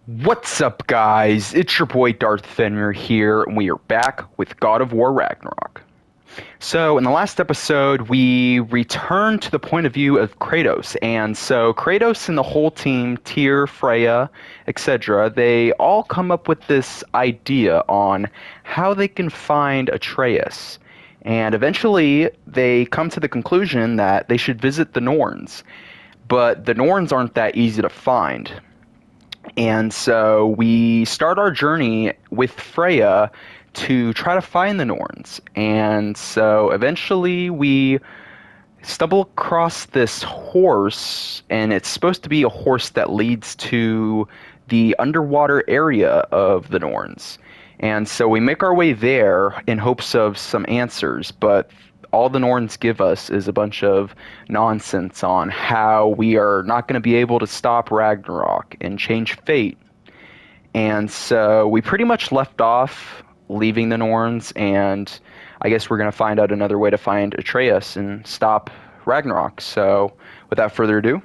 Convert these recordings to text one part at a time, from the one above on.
What's up, guys? It's your boy Darth Fenrir here, and we are back with God of War Ragnarok. So, in the last episode, we returned to the point of view of Kratos, and so Kratos and the whole team, Tyr, Freya, etc., they all come up with this idea on how they can find Atreus. And eventually, they come to the conclusion that they should visit the Norns. But the Norns aren't that easy to find. And so we start our journey with Freya to try to find the Norns. And so eventually we stumble across this horse, and it's supposed to be a horse that leads to the underwater area of the Norns. And so we make our way there in hopes of some answers, but all the Norns give us is a bunch of nonsense on how we are not going to be able to stop Ragnarok and change fate. And so we pretty much left off leaving the Norns, and I guess we're going to find out another way to find Atreus and stop Ragnarok. So without further ado,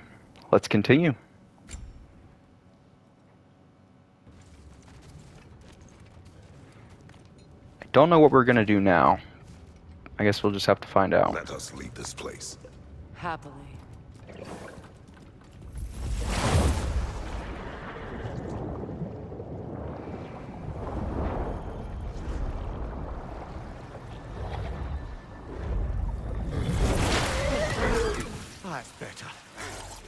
let's continue. I don't know what we're going to do now. I guess we'll just have to find out. Let us leave this place. Happily. That's better.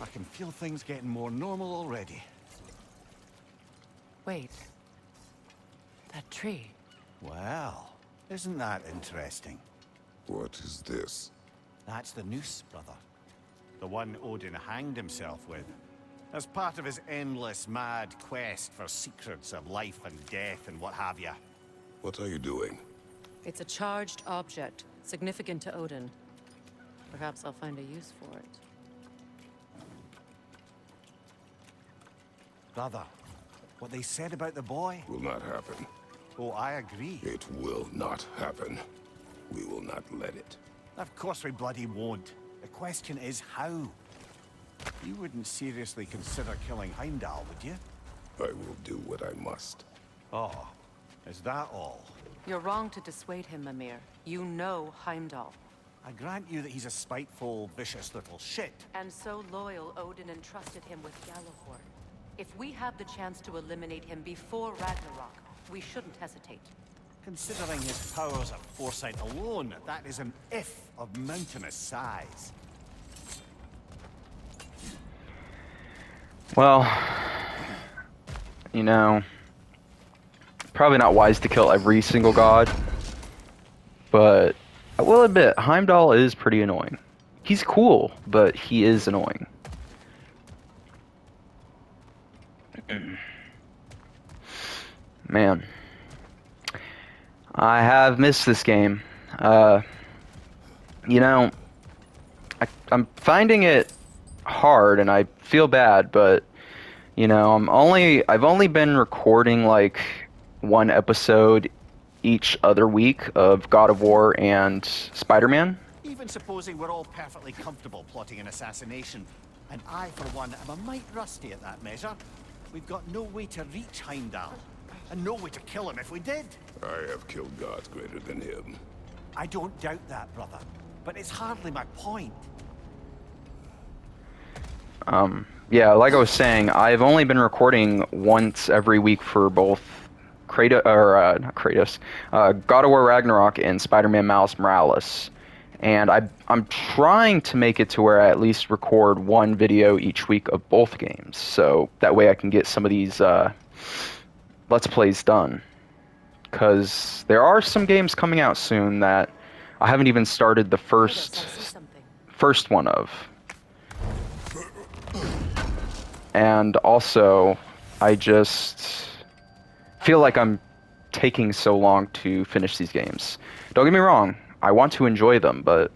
I can feel things getting more normal already. Wait. That tree. Well, isn't that interesting? What is this? That's the noose, brother. The one Odin hanged himself with. As part of his endless, mad quest for secrets of life and death and what have you. What are you doing? It's a charged object, significant to Odin. Perhaps I'll find a use for it. Brother, what they said about the boy? Will not happen. Oh, I agree. It will not happen. We will not let it. Of course we bloody won't. The question is how. You wouldn't seriously consider killing Heimdall, would you? I will do what I must. Oh, is that all? You're wrong to dissuade him, Mimir. You know Heimdall. I grant you that he's a spiteful, vicious little shit. And so loyal, Odin entrusted him with Gjallarhorn. If we have the chance to eliminate him before Ragnarok, we shouldn't hesitate. Considering his powers of foresight alone, that is an if of mountainous size. Well, you know, probably not wise to kill every single god, but I will admit, Heimdall is pretty annoying. He's cool, but he is annoying. Man, I have missed this game. You know, I'm finding it hard, and I feel bad, but you know, I've only been recording like one episode each other week of God of War and Spider-Man. Even supposing we're all perfectly comfortable plotting an assassination, and I, for one, am a mite rusty at that measure. We've got no way to reach Heimdall, and no way to kill him if we did. I have killed gods greater than him. I don't doubt that, brother, but it's hardly my point. Yeah, like I was saying, I've only been recording once every week for both God of War Ragnarok and Spider-Man Miles Morales. And I'm trying to make it to where I at least record one video each week of both games, so that way I can get some of these Let's Plays done. Because there are some games coming out soon that I haven't even started the first one of. And also, I just feel like I'm taking so long to finish these games. Don't get me wrong, I want to enjoy them, but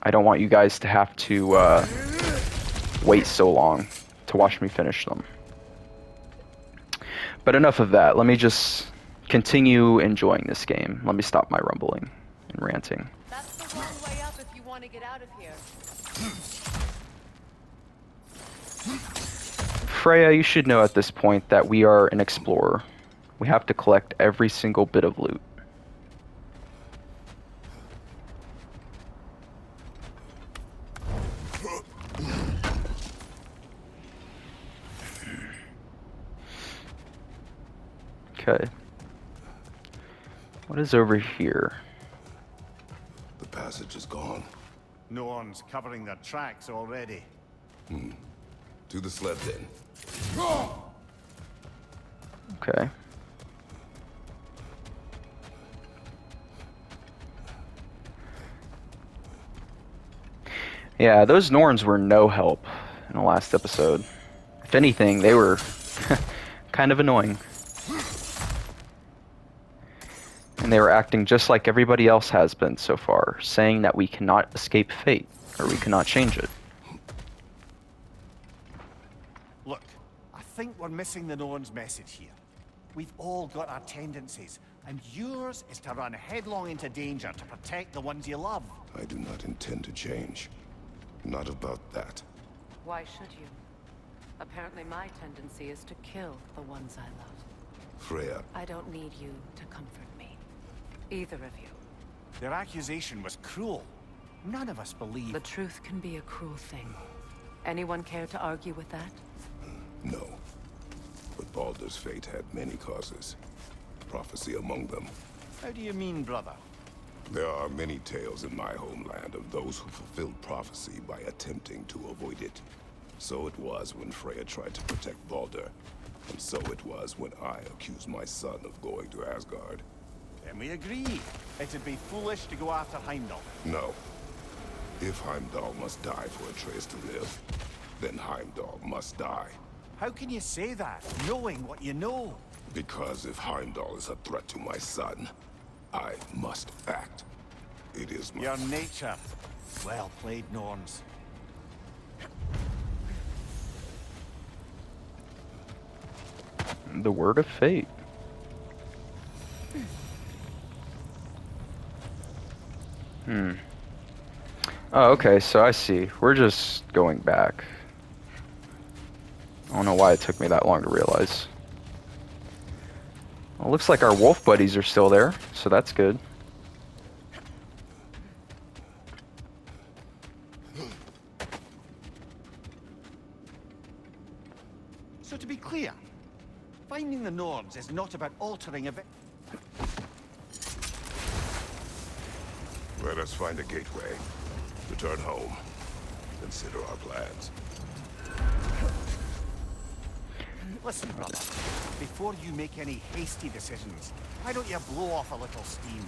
I don't want you guys to have to wait so long to watch me finish them. But enough of that. Let me just continue enjoying this game. Let me stop my rumbling and ranting. That's the wrong way up if you want to get out of here. Freya, you should know at this point that we are an explorer. We have to collect every single bit of loot. Okay. What is over here? The passage is gone. No one's covering their tracks already. To the sled then. Okay. Yeah, those Norns were no help in the last episode. If anything, they were kind of annoying. And they were acting just like everybody else has been so far, saying that we cannot escape fate, or we cannot change it. Look, I think we're missing the Norn's message here. We've all got our tendencies, and yours is to run headlong into danger to protect the ones you love. I do not intend to change. Not about that. Why should you? Apparently my tendency is to kill the ones I love. Freya, I don't need you to comfort me. Either of you. Their accusation was cruel. None of us believe... The truth can be a cruel thing. Anyone care to argue with that? no. But Baldur's fate had many causes. Prophecy among them. How do you mean, brother? There are many tales in my homeland of those who fulfilled prophecy by attempting to avoid it. So it was when Freya tried to protect Baldur. And so it was when I accused my son of going to Asgard. Then we agree. It'd be foolish to go after Heimdall. No. If Heimdall must die for Atreus to live, then Heimdall must die. How can you say that, knowing what you know? Because if Heimdall is a threat to my son, I must act. It is my... Your nature. Well played, Norns. The word of fate. Oh, okay, so I see. We're just going back. I don't know why it took me that long to realize. Well, looks like our wolf buddies are still there, so that's good. So to be clear, finding the Norns is not about altering events. Let us find a gateway. Return home. Consider our plans. Listen, brother. Before you make any hasty decisions, why don't you blow off a little steam?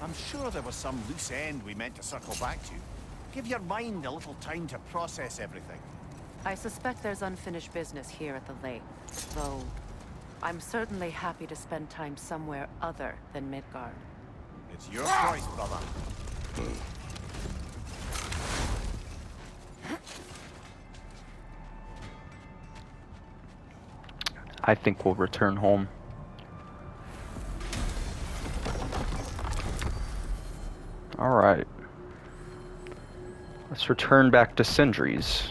I'm sure there was some loose end we meant to circle back to. Give your mind a little time to process everything. I suspect there's unfinished business here at the lake, though I'm certainly happy to spend time somewhere other than Midgard. It's your choice, brother. I think we'll return home. Alright. Let's return back to Sindri's.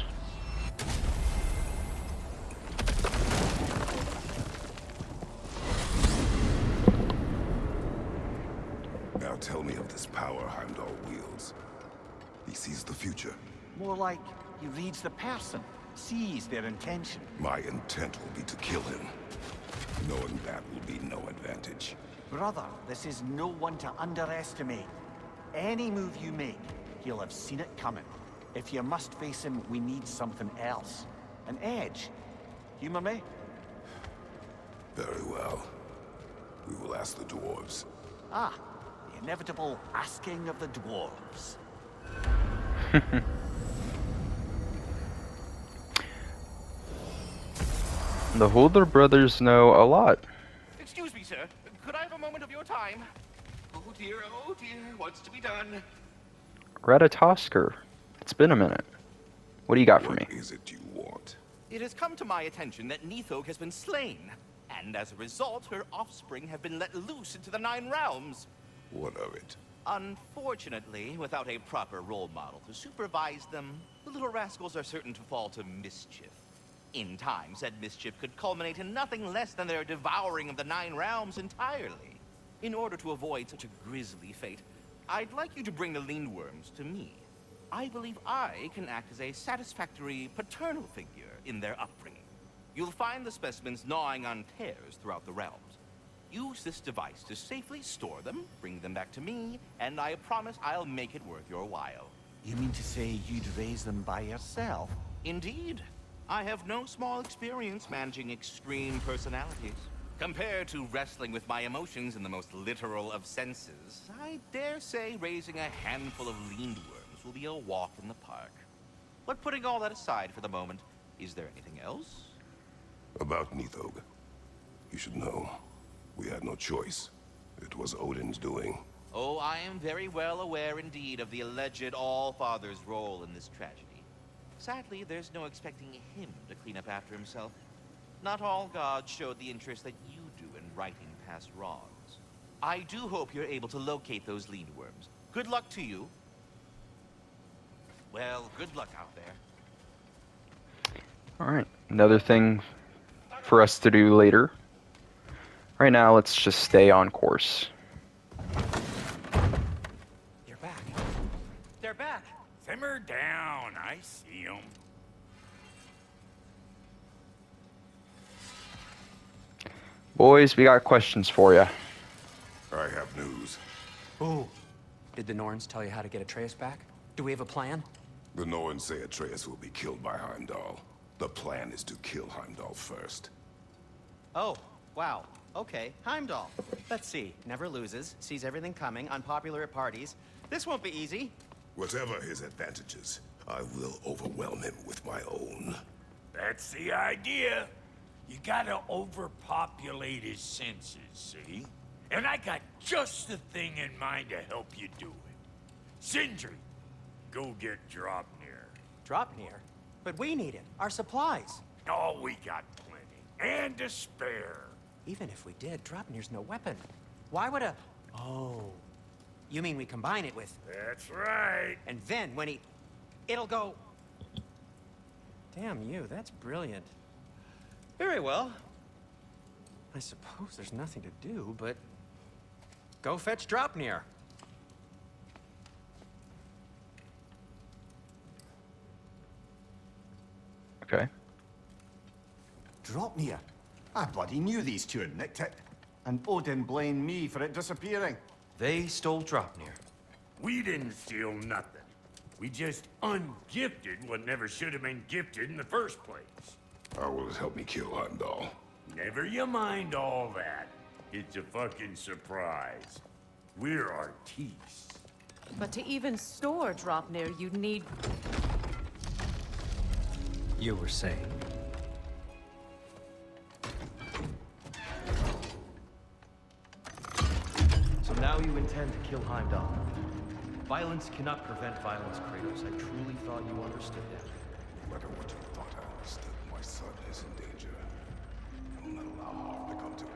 Now tell me of this power Heimdall wields. He sees the future. More like he reads the person, sees their intention. My intent will be to kill him. Knowing that will be no advantage. Brother, this is no one to underestimate. Any move you make, he'll have seen it coming. If you must face him, we need something else. An edge. Humor me? Very well. We will ask the dwarves. Ah, the inevitable asking of the dwarves. The Holder brothers know a lot. Excuse me, sir. Could I have a moment of your time? Oh dear, what's to be done? Ratatosker. It's been a minute. What do you got for me? What is it you want? It has come to my attention that Nithog has been slain, and as a result, her offspring have been let loose into the Nine Realms. What of it? Unfortunately, without a proper role model to supervise them, the little rascals are certain to fall to mischief. In time, said mischief could culminate in nothing less than their devouring of the Nine Realms entirely. In order to avoid such a grisly fate, I'd like you to bring the Lindworms to me. I believe I can act as a satisfactory paternal figure in their upbringing. You'll find the specimens gnawing on tears throughout the realms. Use this device to safely store them, bring them back to me, and I promise I'll make it worth your while. You mean to say you'd raise them by yourself? Indeed. I have no small experience managing extreme personalities. Compared to wrestling with my emotions in the most literal of senses, I dare say raising a handful of Lindworms will be a walk in the park. But putting all that aside for the moment, is there anything else? About Nithog. You should know. We had no choice. It was Odin's doing. Oh, I am very well aware indeed of the alleged All-Father's role in this tragedy. Sadly, there's no expecting him to clean up after himself. Not all gods showed the interest that you do in righting past wrongs. I do hope you're able to locate those Lindworms. Good luck to you. Well, good luck out there. Alright, another thing for us to do later. Right now, let's just stay on course. You're back. They're back. Simmer down, I see 'em. Boys, we got questions for you. I have news. Ooh. Did the Norns tell you how to get Atreus back? Do we have a plan? The Norns say Atreus will be killed by Heimdall. The plan is to kill Heimdall first. Oh, wow. Okay, Heimdall. Let's see. Never loses, sees everything coming, unpopular at parties. This won't be easy. Whatever his advantages, I will overwhelm him with my own. That's the idea. You gotta overpopulate his senses, see? And I got just the thing in mind to help you do it. Sindri, go get Draupnir. Draupnir? But we need it. Our supplies. Oh, we got plenty. And to spare. Even if we did, Draupnir's no weapon. Why would a... Oh. You mean we combine it with... That's right. And then when he... It'll go... Damn you, that's brilliant. Very well. I suppose there's nothing to do, but... Go fetch Draupnir. Okay. Draupnir? I bloody knew these two had nicked it. And Odin blamed me for it disappearing. They stole Draupnir. We didn't steal nothing. We just ungifted what never should have been gifted in the first place. How will it help me kill Heimdall? Never you mind all that. It's a fucking surprise. We're artistes. But to even store Draupnir, you'd need... You were saying. So now you intend to kill Heimdall. Violence cannot prevent violence, Kratos. I truly thought you understood that. No matter what you thought I understood, my son is in danger. I will not allow harm to come to him.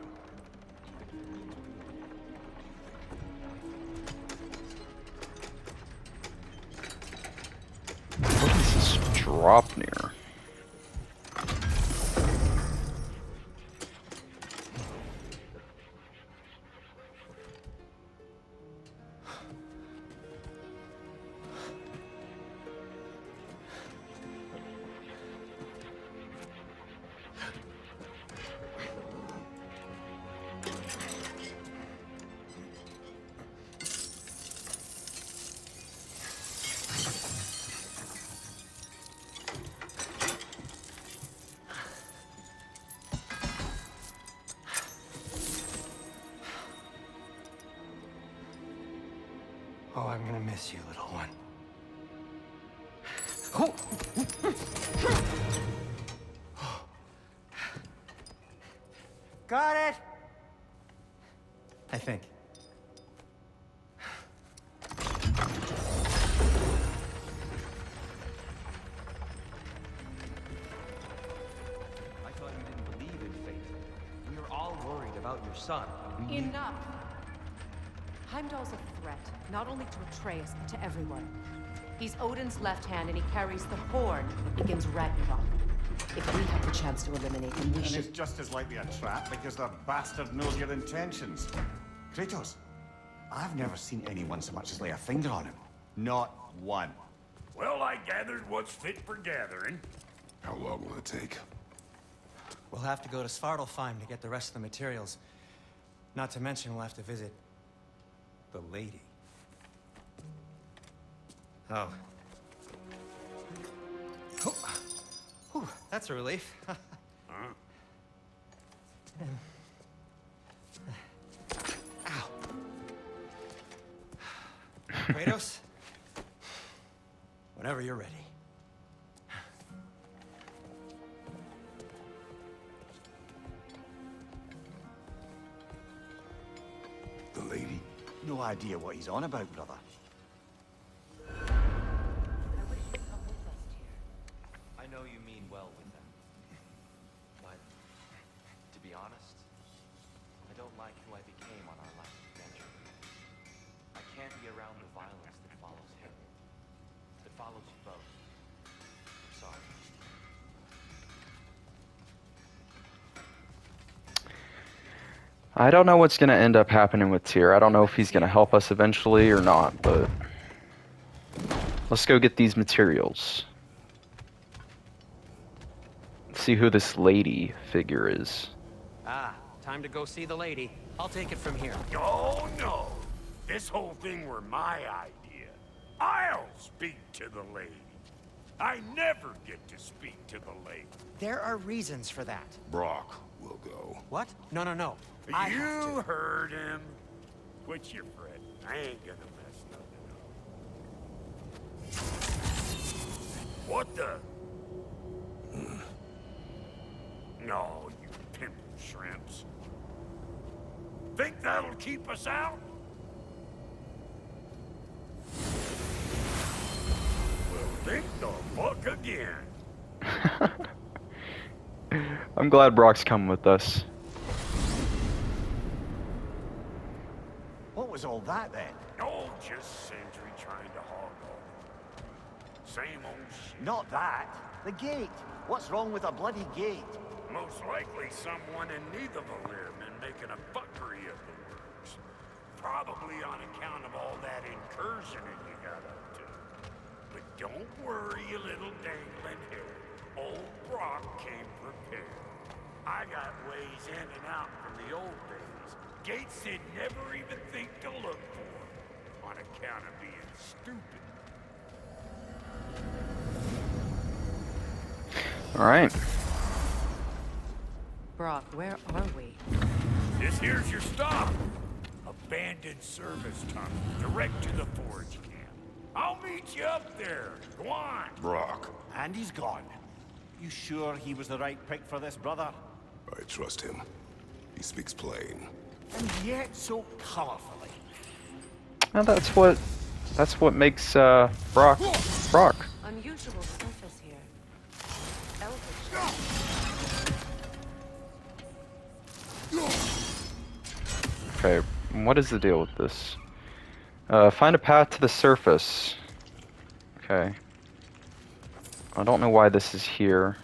What is this Draupnir? Oh, I'm gonna miss you, little one. Got it! I think. I thought you didn't believe in fate. We were all worried about your son. We knew- Enough! Heimdall's a threat, not only to Atreus, but to everyone. He's Odin's left hand, and he carries the horn that begins Ragnarok. If we have the chance to eliminate them, we And should... it's just as likely a trap because the bastard knows your intentions. Kratos, I've never seen anyone so much as lay a finger on him. Not one. Well, I gathered what's fit for gathering. How long will it take? We'll have to go to Svartalfheim to get the rest of the materials. Not to mention we'll have to visit the lady. Oh. Whew, that's a relief. Ow. Kratos? Whenever you're ready. The lady? No idea what he's on about, brother. I know you mean well with them. But, to be honest, I don't like who I became on our last adventure. I can't be around the violence that follows him. That follows you both. I'm sorry. I don't know what's gonna end up happening with Tyr. I don't know if he's gonna help us eventually or not, but let's go get these materials. See who this lady figure is. Ah, time to go see the lady. I'll take it from here. Oh, no. This whole thing were my idea. I'll speak to the lady. I never get to speak to the lady. There are reasons for that. Brock will go. What? No, no, no. I have You to. heard him. Quit your fretting. I ain't gonna mess nothing up. What the? No, you pimp shrimps. Think that'll keep us out? Well, think the fuck again. I'm glad Brock's coming with us. What was all that then? Oh, just Sentry trying to hog off. Same old shit. Not that. The gate. What's wrong with a bloody gate? Most likely someone in Nidavellir been making a fuckery of the works. Probably on account of all that incursioning you got up to. But don't worry, you little dangling hair. Old Brock came prepared. I got ways in and out from the old days. Gates they'd never even think to look for. On account of being stupid. Alright. Brock, where are we? This here's your stop. Abandoned service tunnel, direct to the forge camp. I'll meet you up there. Go on. Brock. And he's gone. You sure he was the right pick for this, brother? I trust him. He speaks plain. And yet so colorfully. Well, that's what makes Brock Brock. Unusual surface here. Eldritch. Okay, what is the deal with this? Find a path to the surface. Okay. I don't know why this is here.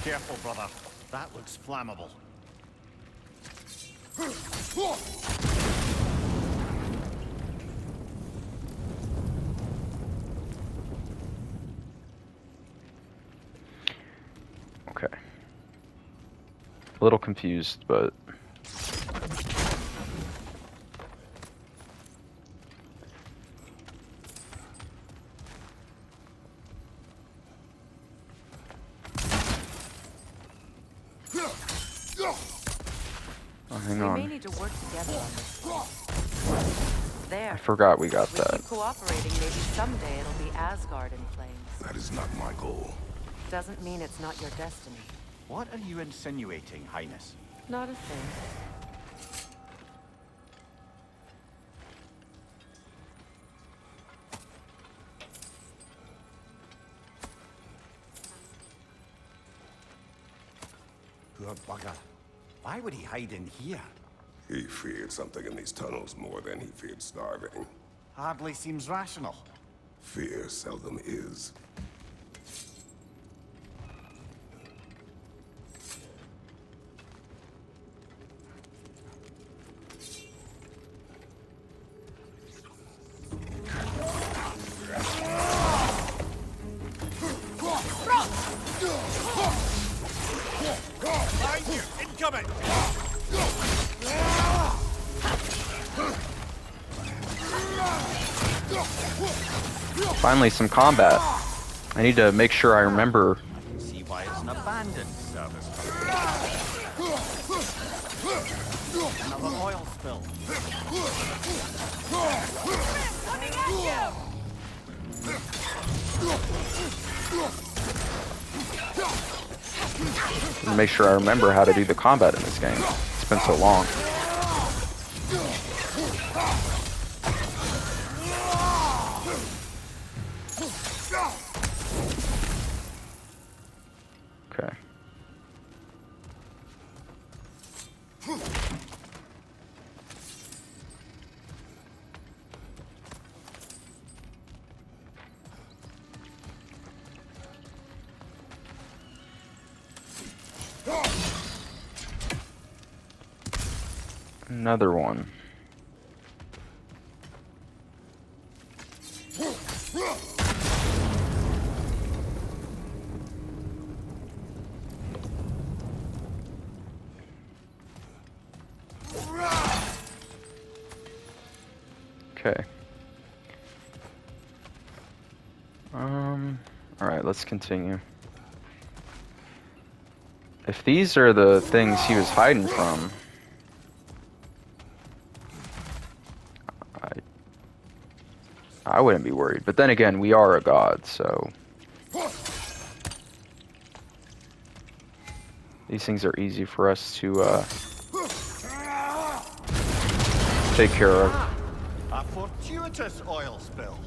Careful, brother. That looks flammable. Okay. A little confused, but... Oh, hang We may on. need to work together on this. There. I forgot we got If we that. keep cooperating, maybe someday it'll be Asgard in flames. That is not my goal. Doesn't mean it's not your destiny. What are you insinuating, Highness? Not a thing. Poor bugger. Why would he hide in here? He feared something in these tunnels more than he feared starving. Hardly seems rational. Fear seldom is. Behind you! Incoming! Finally, some combat. I need to make sure I remember. See why it's an abandoned service. Another oil spill. Make sure I remember how to do the combat in this game. It's been so long. Okay. Another one. Okay. All right, let's continue. If these are the things he was hiding from, I wouldn't be worried. But then again, we are a god, so these things are easy for us to take care of. A fortuitous oil spill.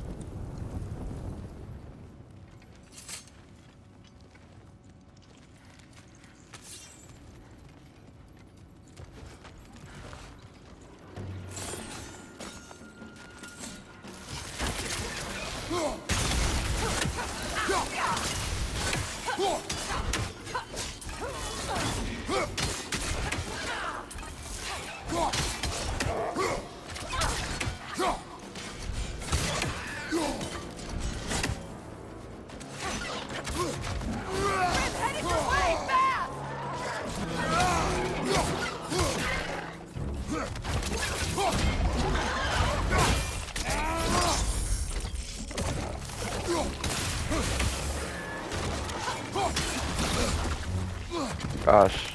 Gosh.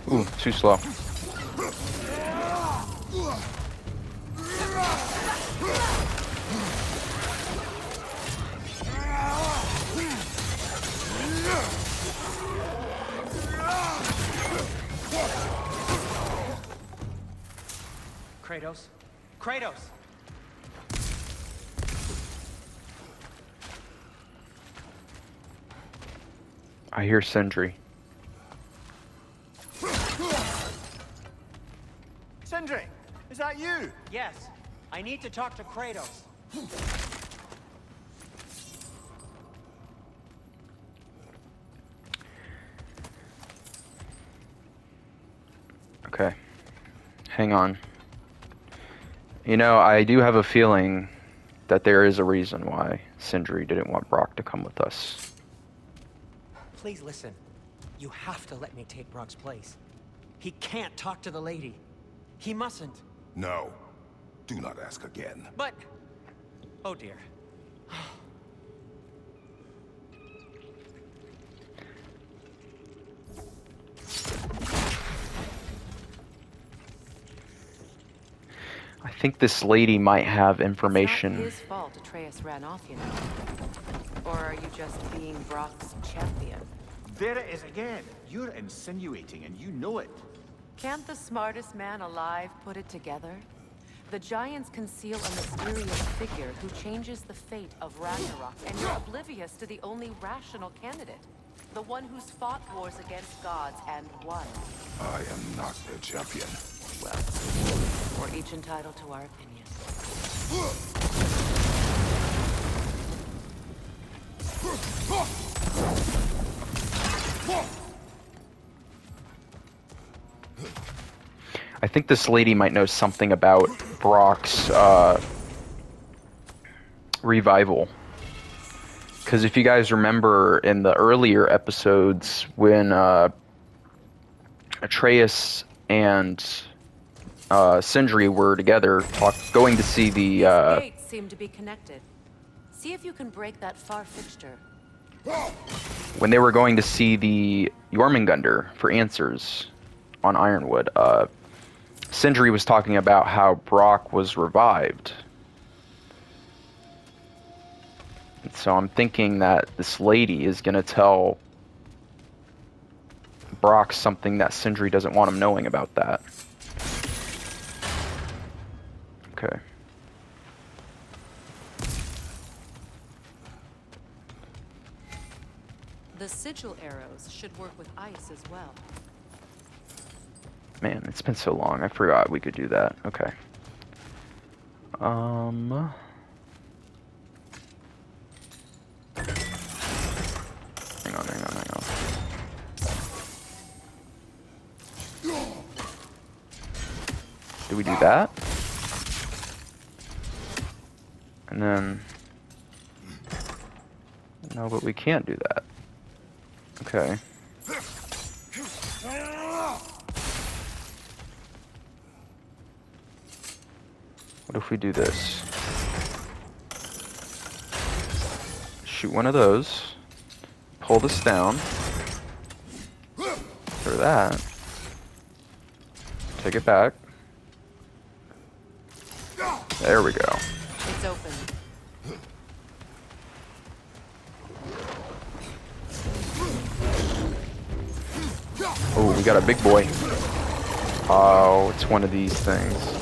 Ooh, too slow. Kratos? Kratos! I hear Sindri. Sindri, is that you? Yes, I need to talk to Kratos. Okay. Hang on. You know, I do have a feeling that there is a reason why Sindri didn't want Brock to come with us. Please listen. You have to let me take Brock's place. He can't talk to the lady. He mustn't. No. Do not ask again. But... oh dear. I think this lady might have It's information. not his fault Atreus ran off, you know. Or are you just being Brock's champion? There it is again. You're insinuating and you know it. Can't the smartest man alive put it together? The Giants conceal a mysterious figure who changes the fate of Ragnarok, and you're oblivious to the only rational candidate. The one who's fought wars against gods and won. I am not their champion. Well, we're each entitled to our opinion. I think this lady might know something about Brock's revival. Because if you guys remember in the earlier episodes when Atreus and Sindri were together going to see the... These gates seem to be connected. See if you can break that far fixture. when they were going to see the Jormungandr for answers on Ironwood, Sindri was talking about how Brock was revived. And so I'm thinking that this lady is going to tell Brock something that Sindri doesn't want him knowing about that. Okay. The sigil arrows should work with ice as well. Man, it's been so long. I forgot we could do that. Okay. Hang on. Do we do that? And then... No, but we can't do that. Okay. What if we do this? Shoot one of those. Pull this down. For that. Take it back. There we go. It's open. Oh, we got a big boy. Oh, it's one of these things.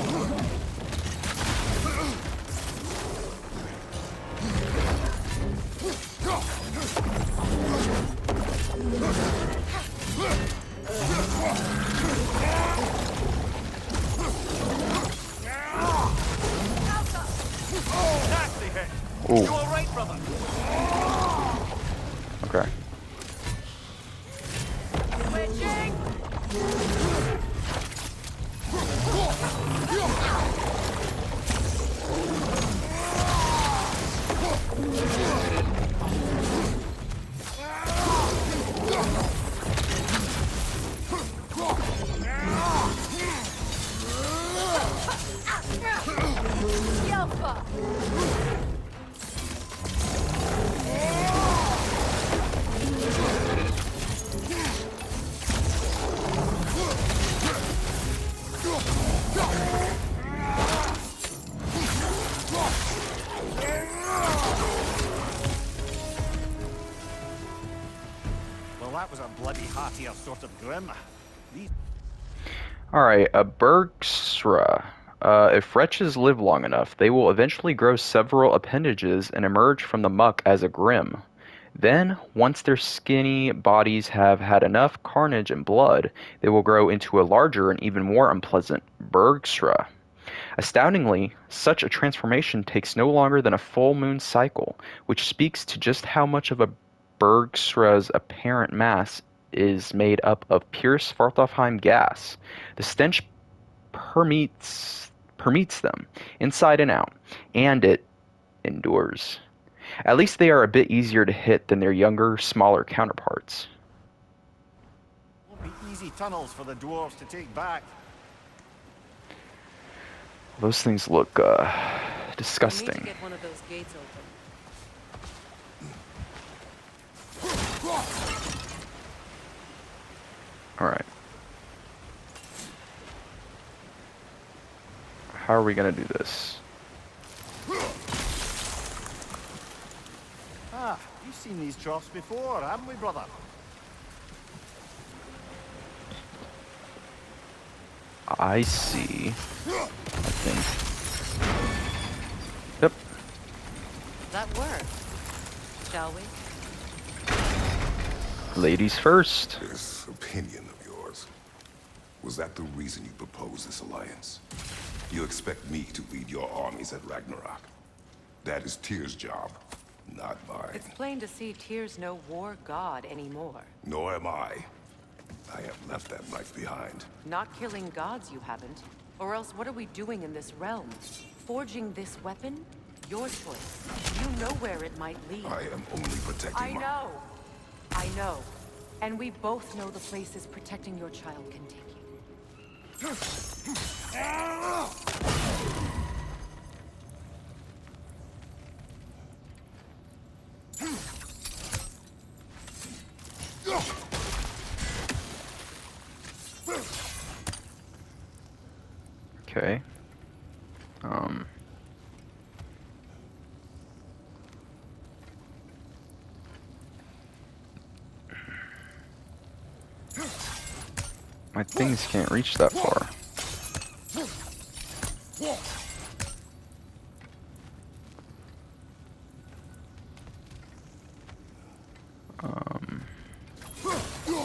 Ooh. You all right, brother? Okay. Well, that was a bloody heartier sort of grim. These... Alright, a Bergsra. If wretches live long enough, they will eventually grow several appendages and emerge from the muck as a grim. Then, once their skinny bodies have had enough carnage and blood, they will grow into a larger and even more unpleasant Bergsra. Astoundingly, such a transformation takes no longer than a full moon cycle, which speaks to just how much of a Bergsra's apparent mass is made up of pure Svartalfheim gas. The stench permeates them, inside and out, and it endures. At least they are a bit easier to hit than their younger, smaller counterparts. Won't be easy tunnels for the dwarves to take back. Those things look We need to disgusting. get one of those gates open. Alright. How are we gonna do this? Ah, you've seen these troughs before, haven't we, brother? I see. I think. Yep. That worked. Shall we? Ladies first. This opinion of yours, was that the reason you proposed this alliance? You expect me to lead your armies at Ragnarok? That is Tyr's job, not mine. It's plain to see Tyr's no war god anymore. Nor am I. I have left that life behind. Not killing gods, you haven't. Or else what are we doing in this realm? Forging this weapon? Your choice. You know where it might lead. I am only protecting I know. I know. And we both know the places protecting your child can take you. Okay. My things can't reach that far.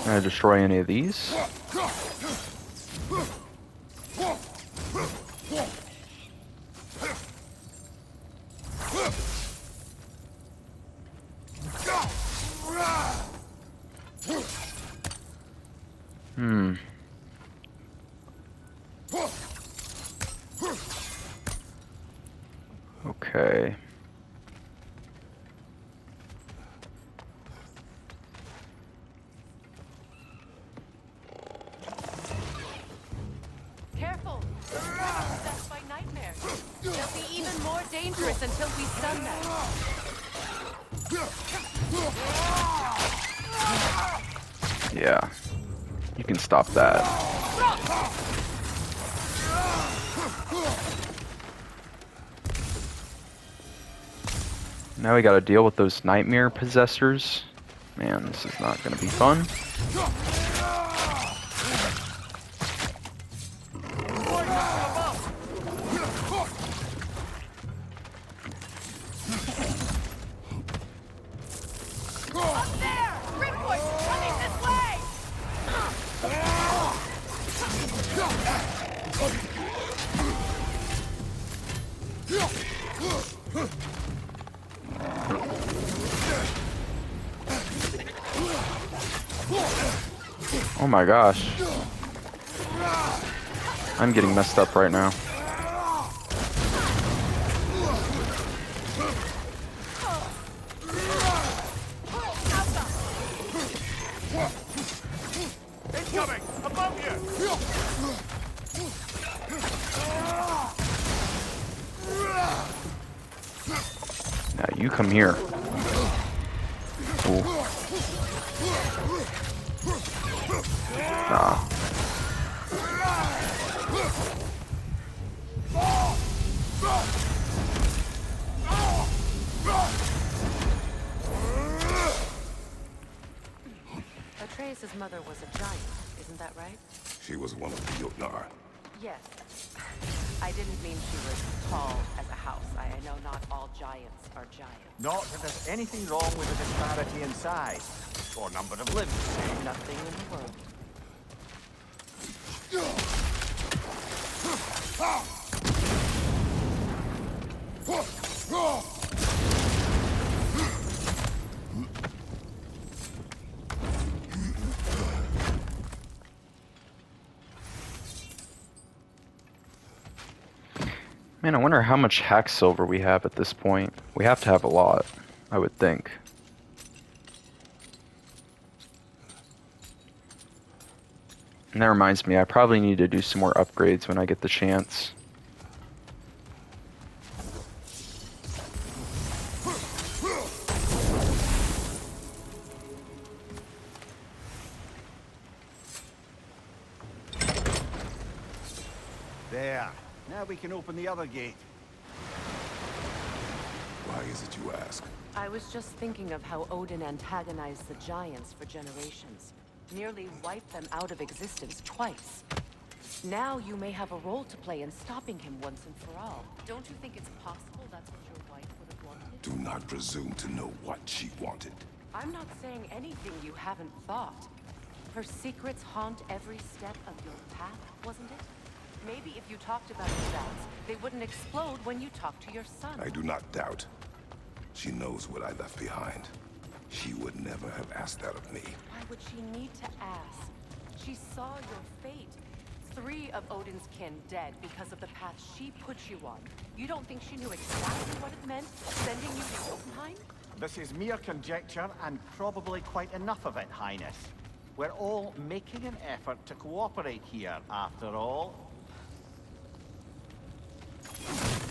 Can I destroy any of these? Okay. Careful! You're possessed by nightmares. They'll be even more dangerous until we stun them. Yeah. You can stop that. Now we gotta deal with those nightmare possessors. Man, this is not gonna be fun. Up there! Reinforcements coming this way! Oh my gosh. I'm getting messed up right now. Incoming! Above Now you come here. Ooh. Nah. Atreus' mother was a giant, isn't that right? She was one of the Jotnar. Yes. I didn't mean she was tall as a house. I know not all giants are giants. Not that there's anything wrong with the disparity in size or number of limbs. Nothing in the world. Man, I wonder how much hack silver we have at this point. We have to have a lot, I would think. And that reminds me, I probably need to do some more upgrades when I get the chance. There. Now we can open the other gate. Why is it you ask? I was just thinking of how Odin antagonized the giants for generations. Nearly wiped them out of existence twice. Now you may have a role to play in stopping him once and for all. Don't you think it's possible that's what your wife would have wanted? Do not presume to know what she wanted. I'm not saying anything you haven't thought. Her secrets haunt every step of your path, wasn't it? Maybe if you talked about your doubts, they wouldn't explode when you talked to your son. I do not doubt. She knows what I left behind. She would never have asked that of me. Why would she need to ask? She saw your fate. 3 of Odin's kin dead because of the path she put you on. You don't think she knew exactly what it meant, sending you to Jotunheim? This is mere conjecture, and probably quite enough of it, Highness. We're all making an effort to cooperate here, after all.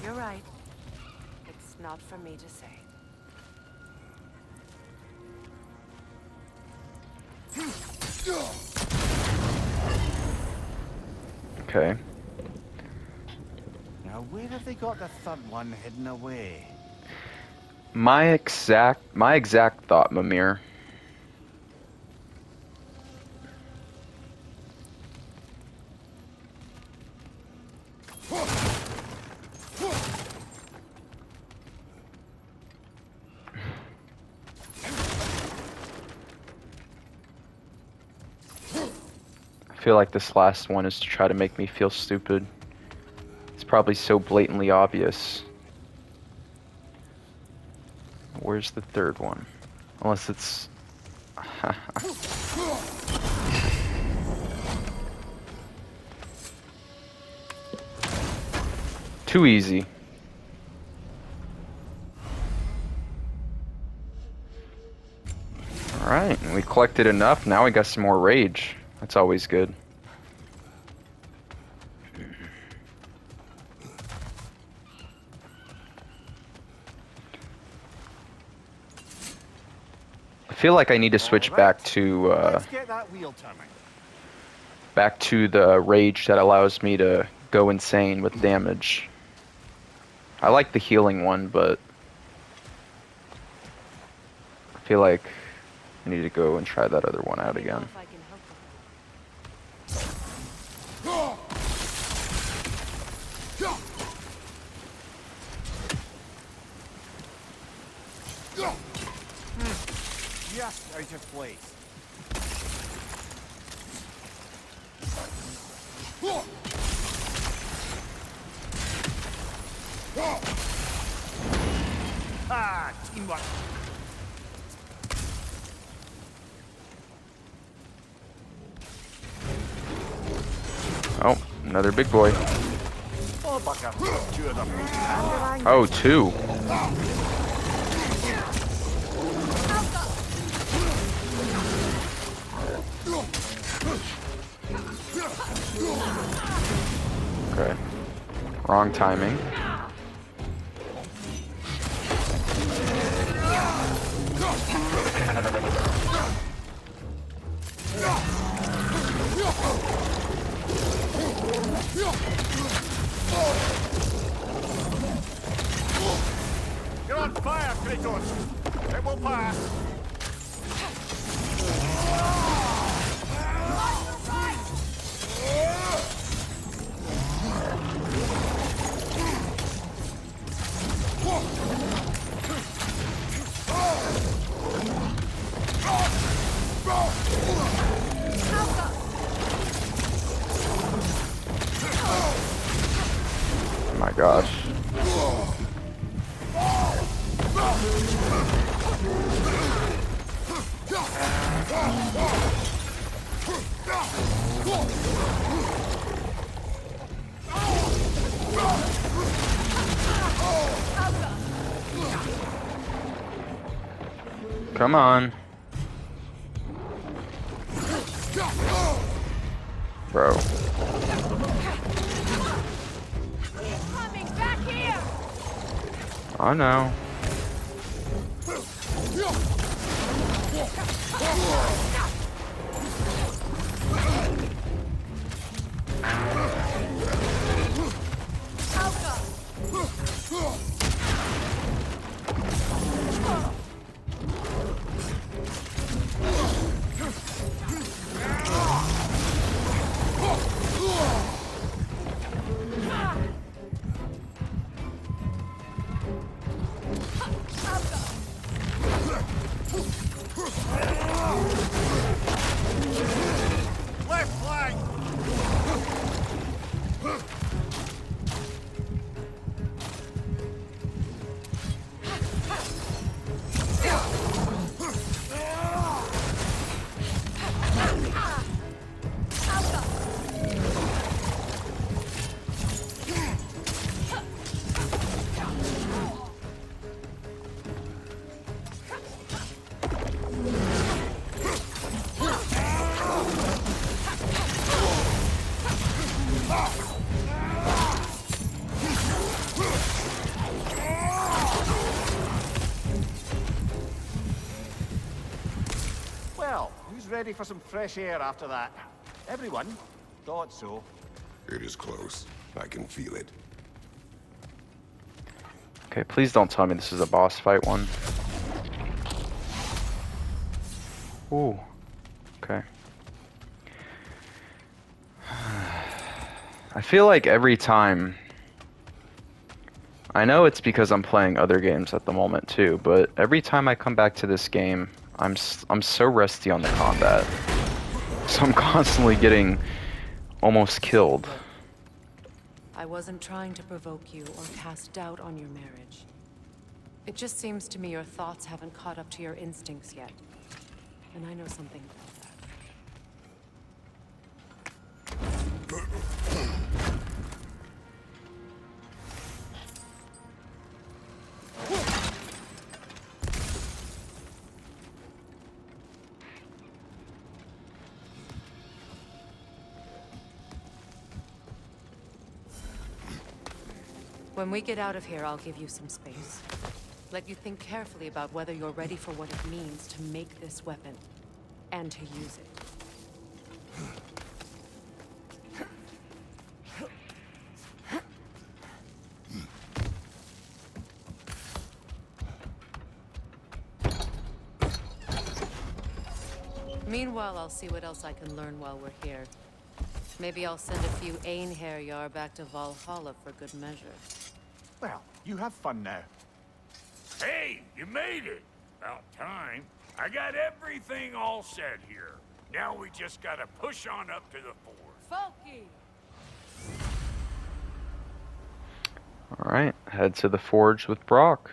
You're right. It's not for me to say. Okay. Now, where have they got the third one hidden away? My exact thought, Mimir. I feel like this last one is to try to make me feel stupid. It's probably so blatantly obvious. Where's the third one? Unless it's... Too easy. Alright, we collected enough. Now we got some more rage. That's always good. I feel like I need to switch back to Let's get that wheel turning. back to the rage that allows me to go insane with damage. I like the healing one, but I feel like I need to go and try that other one out again. If I can help with Just out of place. Ah, teamwork. Oh, another big boy. Oh, bucker. 2 of them. And Oh, 2. Okay. Wrong timing. You're on fire, Kratos. It will pass. Oh my gosh. Come on. Bro. coming back here! Oh no. Well, who's ready for some fresh air after that? Everyone? Thought so. It is close. I can feel it. Okay, please don't tell me this is a boss fight one. Ooh. Okay. I feel like every time... I know it's because I'm playing other games at the moment too, but every time I come back to this game, I'm so rusty on the combat. So I'm constantly getting almost killed. I wasn't trying to provoke you or cast doubt on your marriage. It just seems to me your thoughts haven't caught up to your instincts yet. And I know something about that. When we get out of here, I'll give you some space. Let you think carefully about whether you're ready for what it means to make this weapon, and to use it. Meanwhile, I'll see what else I can learn while we're here. Maybe I'll send a few Einherjar back to Valhalla for good measure. Well, you have fun now. Hey, you made it! About time. I got everything all set here. Now we just gotta push on up to the fort. Folky! Alright, head to the forge with Brock.